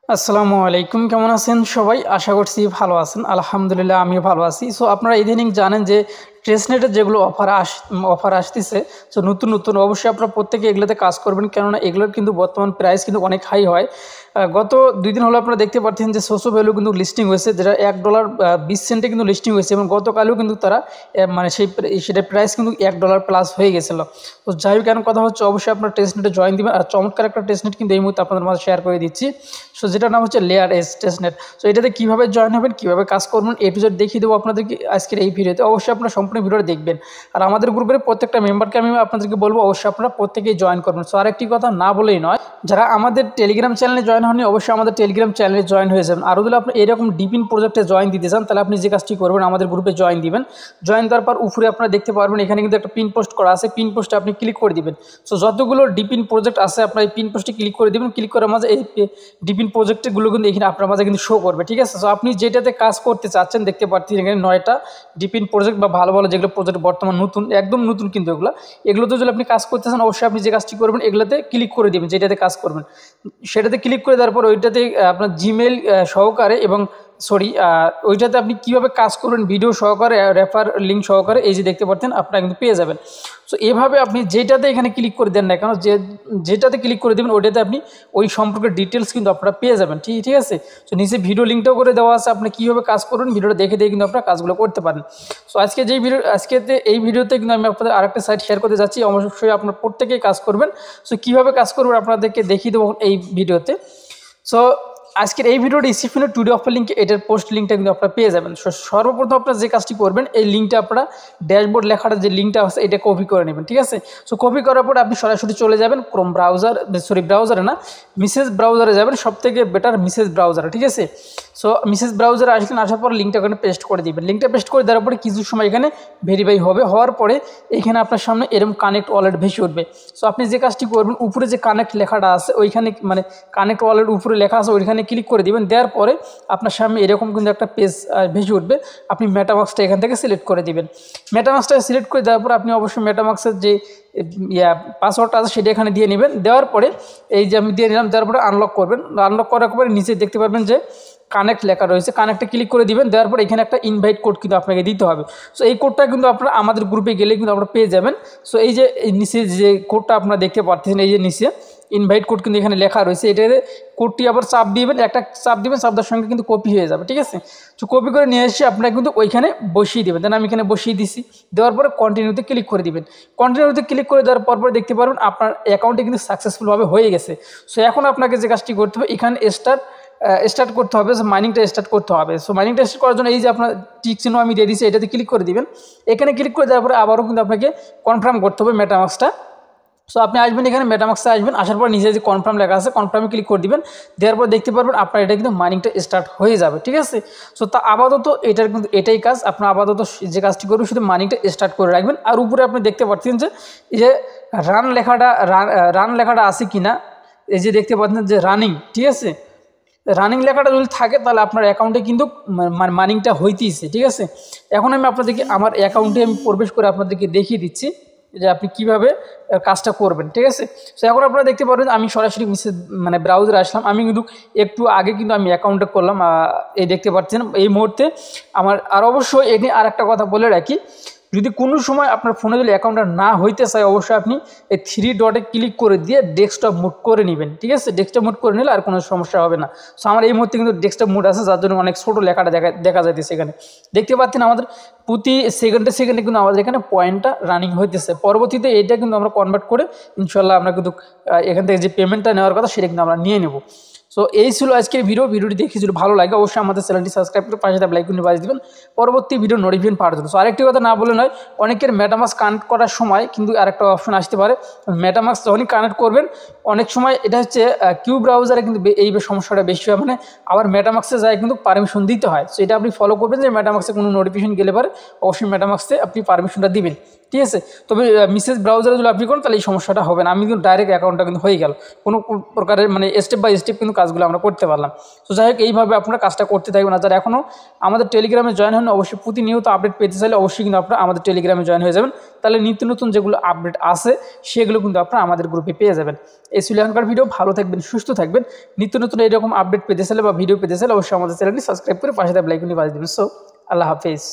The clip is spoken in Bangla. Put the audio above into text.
আসসালামু আলাইকুম, কেমন আছেন সবাই? আশা করছি ভালো আছেন। আলহামদুলিল্লাহ আমিও ভালো আছি। সো আপনারা ইদানিং জানেন যে ট্রেসনেটের যেগুলো অফার আসতেছে, সো নতুন নতুন অবশ্যই আপনারা প্রত্যেকে এগুলোতে কাজ করবেন, কেননা এগুলোর কিন্তু বর্তমান প্রাইস কিন্তু অনেক হাই হয়। গত 2 দিন হলো আপনারা দেখতে পাচ্ছেন যে সোসো ভ্যালু কিন্তু লিস্টিং হয়েছে, যেটা $1.20 কিন্তু লিস্টিং হয়েছে, এবং গতকালও কিন্তু তারা মানে সেটার প্রাইস কিন্তু $1 হয়ে গেছিলো। তো যাই হোক, কেন কথা হচ্ছে, অবশ্যই আপনার টেস্টনেটে জয়েন দিবেন। আর চমৎকার একটা টেস্টনেট কিন্তু এই মুহূর্তে আপনাদের মাঝে শেয়ার করে দিচ্ছি। সো যেটার নাম হচ্ছে লেয়ার এস টেস্টনেট। সো এটাতে কীভাবে জয়েন হবেন, কীভাবে কাজ করবেন, এ টু জেড দেখিয়ে দেবো আপনাদেরকে আজকের এই ভিডিওতে। অবশ্যই আপনারা সম্পূর্ণ ভিডিওটা দেখবেন। আর আমাদের গ্রুপের প্রত্যেকটা মেম্বারকে আমি আপনাদেরকে বলবো অবশ্যই আপনারা প্রত্যেকেই জয়েন করবেন। সো আরেকটি কথা না বলেই নয়, যারা আমাদের টেলিগ্রাম চ্যানেলে জয়েন হননি অবশ্যই আমাদের টেলিগ্রাম চ্যানেলে জয়েন হয়ে যাবেন। আরও যদি আপনি এরকম ডিপিন প্রজেক্টে জয়েন দিতে চান, তাহলে আপনি যে কাজটি করবেন, আমাদের গ্রুপে জয়েন দিবেন। জয়েন দেওয়ার পর উপরে আপনারা দেখতে পারবেন এখানে কিন্তু একটা পিন পোস্ট করা আছে, পিন পোস্টে আপনি ক্লিক করে দিবেন। সো যতগুলো ডিপিন প্রজেক্ট আছে আপনার এই পিন পোস্টে ক্লিক করে দিবেন। ক্লিক করার মাঝে এই ডিপিন প্রজেক্টগুলো কিন্তু এখানে আপনার মাঝে কিন্তু শো করবে, ঠিক আছে? সো আপনি যেটাতে কাজ করতে চাচ্ছেন, দেখতে পাচ্ছেন এখানে 9টা ডিপিন প্রজেক্ট বা ভালো ভালো যেগুলো প্রজেক্ট বর্তমান নতুন, একদম নতুন কিন্তু এগুলোতে যদি আপনি কাজ করতে চান, অবশ্যই আপনি যে কাজটি করবেন এগুলোতে ক্লিক করে দেবেন, যেটাতে কাজ করবেন সেটাতে ক্লিক করে দেওয়ার পর ওইটাতে আপনার জিমেল সহকারে এবং ওইটাতে আপনি কীভাবে কাজ করবেন ভিডিও সহকারে, রেফার লিঙ্ক সহকারে, এই যে দেখতে পাচ্ছেন আপনারা কিন্তু পেয়ে যাবেন। সো এভাবে আপনি যেটাতে এখানে ক্লিক করে দেন না কেন, যেটাতে ক্লিক করে দেবেন ওইটাতে আপনি ওই সম্পর্কে ডিটেলস কিন্তু আপনারা পেয়ে যাবেন, ঠিক আছে? সো নিচে ভিডিও লিঙ্কটাও করে দেওয়া আছে, আপনি কীভাবে কাজ করবেন ভিডিওটা দেখে কিন্তু আপনারা কাজগুলো করতে পারেন। সো এই ভিডিওতে কিন্তু আমি আপনাদের আরেকটা সাইট শেয়ার করতে যাচ্ছি, অবশ্যই আপনারা প্রত্যেকেই কাজ করবেন। সো কীভাবে কাজ করবেন আপনাদেরকে দেখিয়ে দেবো এই ভিডিওতে। সো আজকের এই ভিডিওর ডিসক্রিপশনে টুডে অফার লিঙ্কে এটার পোস্ট লিঙ্কটা কিন্তু আপনারা পেয়ে যাবেন। সর্বপ্রথম আপনারা যে কাজটি করবেন, এই লিঙ্কটা আপনারা ড্যাশবোর্ড লেখাটা যে লিঙ্কটা আছে এটা কপি করে নেবেন, ঠিক আছে? সো কপি করার পর আপনি সরাসরি চলে যাবেন ব্রাউজারে না, মিসেস ব্রাউজারে যাবেন, সবথেকে বেটার মিসেস ব্রাউজারে, ঠিক আছে? সো মিসেস ব্রাউজারে আসার পর লিঙ্কটা ওখানে পেস্ট করে দিবেন। লিঙ্কটা পেস্ট করে দেওয়ার পরে কিছু সময় এখানে ভেরিফাই হওয়ার পরে এখানে আপনার সামনে এরকম কানেক্ট ওয়ালেট ভেসে উঠবে। সো আপনি যে কাজটি করবেন, উপরে যে কানেক্ট লেখাটা আছে ওইখানে, মানে কানেক্ট ওয়ালেট উপরে লেখা আছে ওইখানে ক্লিক করে দিবেন। দেওয়ার পরে আপনার সামনে এরকম কিন্তু একটা পেজ ভেসে উঠবে। আপনি মেটামাক্সটা এখান থেকে সিলেক্ট করে দিবেন। মেটামাক্সটা সিলেক্ট করে দেওয়ার পর আপনি অবশ্যই মেটামাক্সের যে পাসওয়ার্ডটা আছে সেটা এখানে দিয়ে নেবেন। দেওয়ার পরে এই যে আমি দিয়ে নিলাম, দেওয়ার পরে আনলক করবেন। আনলক করার পরে নিচে দেখতে পারবেন যে কানেক্ট লেখা রয়েছে, কানেক্টে ক্লিক করে দিবেন। দেওয়ার পর এখানে একটা ইনভাইট কোড কিন্তু আপনাকে দিতে হবে। সো এই কোডটা কিন্তু আপনারা আমাদের গ্রুপে গেলে কিন্তু আপনারা পেয়ে যাবেন। সো এই যে নিচে যে কোডটা আপনারা দেখতে পাচ্ছেন, এই যে নিচে ইনভাইট কোড কিন্তু এখানে লেখা রয়েছে, এটাতে কোডটি আবার চাপ দিবেন, একটা চাপ দিবেন, চাপ দেওয়ার সঙ্গে কিন্তু কপি হয়ে যাবে, ঠিক আছে? তো কপি করে নিয়ে এসে আপনারা কিন্তু ওইখানে বসিয়ে দেবেন। দেন আমি এখানে বসিয়ে দিছি। দেওয়ার পরে কন্টিনিউতে ক্লিক করে দিবেন। কন্টিনিউতে ক্লিক করে দেওয়ার পর দেখতে পারবেন আপনার অ্যাকাউন্টে কিন্তু সাকসেসফুলভাবে হয়ে গেছে। সো এখন আপনাকে যে কাজটি করতে হবে, এখানে স্টার্ট করতে হবে, মাইনিংটা স্টার্ট করতে হবে। সো মাইনিংটা স্টার্ট করার জন্য এই যে আপনার টিক চিহ্ন আমি দিয়ে দিচ্ছি, এটাতে ক্লিক করে দিবেন। এখানে ক্লিক করে দেওয়ার পরে আবারও কিন্তু আপনাকে কনফার্ম করতে হবে মেটামাক্সটা। সো আপনি আসবেন এখানে মেটামাক্সে আসবেন, আসার পর নিজে যে কনফার্ম লেখা আছে কনফার্মে ক্লিক করে দিবেন। দেওয়ার পর দেখতে পারবেন আপনার এটা কিন্তু মাইনিংটা স্টার্ট হয়ে যাবে, ঠিক আছে? সো তা আপাতত এটার কিন্তু এটাই কাজ, আপনার আপাতত যে কাজটি করবেন শুধু মাইনিংটা স্টার্ট করে রাখবেন। আর উপরে আপনি দেখতে পাচ্ছেন যে এই যে রান লেখাটা আছে কিনা, এই যে দেখতে পাচ্ছেন যে রানিং, ঠিক আছে? রানিং লেখাটা যদি থাকে তাহলে আপনার অ্যাকাউন্টে কিন্তু মাইনিংটা হইতেইছে, ঠিক আছে? এখন আমি আপনাদেরকে আমার অ্যাকাউন্টে আমি প্রবেশ করে আপনাদেরকে দেখিয়ে দিচ্ছি যে আপনি কিভাবে কাজটা করবেন, ঠিক আছে? সো এখন আপনারা দেখতে পারবেন আমি সরাসরি ব্রাউজারে আসলাম। আমি কিন্তু একটু আগে কিন্তু আমি অ্যাকাউন্টে করলাম, এই দেখতে পাচ্ছেন এই মুহূর্তে আমার। আর অবশ্যই এখানে আর একটা কথা বলে রাখি, যদি কোনো সময় আপনার ফোনে যদি অ্যাকাউন্টটা না হইতে চায়, অবশ্যই আপনি এই 3 ডটে ক্লিক করে দিয়ে ডেস্কটপ মুড করে নেবেন, ঠিক আছে? ডেস্কটপ মুড করে নিলে আর কোনো সমস্যা হবে না। সো আমার এই মুহূর্তে কিন্তু ডেস্কটপ মুড আছে, যার জন্য অনেক ছোটো লেখাটা দেখা যাইতেছে। এখানে দেখতে পাচ্ছেন আমাদের প্রতি সেকেন্ডে কিন্তু আমাদের এখানে পয়েন্টটা রানিং হইতেছে। পরবর্তীতে এটা কিন্তু আমরা কনভার্ট করে ইনশাল্লাহ আমরা কিন্তু এখান থেকে যে পেমেন্টটা নেওয়ার কথা সেটা কিন্তু আমরা নিয়ে নেব। সো এই ছিল আজকের ভিডিওটি দেখে যদি ভালো লাগে অবশ্যই আমাদের চ্যানেলটি সাবস্ক্রাইব করে পাশে লাইক করে বাজিয়ে দেবেন পরবর্তী ভিডিও নোটিফিকেশন পাওয়ার জন্য। সো আরেকটি কথা না বলে নয়, অনেকের মেটামাক্স কানেক্ট করার সময় কিন্তু আরেকটা অপশন আসতে পারে। মেটামাক্স যখনই কানেক্ট করবেন অনেক সময় এটা হচ্ছে কিউ ব্রাউজারে কিন্তু এই সমস্যাটা বেশি হয়, মানে আবার মেটামাক্সে যায় কিন্তু পারমিশন দিতে হয়। সো এটা আপনি ফলো করবেন যে মেটামাক্সে কোনো নোটিফিকেশন গেলে পারে অবশ্যই মেটামাক্সে আপনি পারমিশনটা দিবেন। ঠিক আছে। তবে মেসেজ ব্রাউজারে যদি আপনি করেন তাহলে এই সমস্যাটা হবে না। আমি কিন্তু ডাইরেক্ট অ্যাকাউন্টটা কিন্তু হয়ে গেল, কোনো প্রকারের মানে স্টেপ বাই স্টেপ কিন্তু কাজগুলো আমরা করতে পারলাম। তো যাই হোক, এইভাবে আপনারা কাজটা করতে থাকবেন। আর যারা এখনও আমাদের টেলিগ্রামে জয়েন হন, অবশ্যই প্রতিনিয়ত আপডেট পেতে চাইলে অবশ্যই কিন্তু আপনারা আমাদের টেলিগ্রামে জয়েন হয়ে যাবেন। তাহলে নিত্য নতুন যেগুলো আপডেট আছে সেগুলো কিন্তু আপনারা আমাদের গ্রুপে পেয়ে যাবেন। এই ছিল এখনকার ভিডিও। ভালো থাকবেন, সুস্থ থাকবেন। নিত্য নতুন এইরকম আপডেট পেতে চাইলে বা ভিডিও পেতে চাইলে অবশ্যই আমাদের চ্যানেলটি সাবস্ক্রাইব করে পাশে থাকা বেল আইকনটি বাজিয়ে দেবেন। সো আল্লাহ হাফেজ।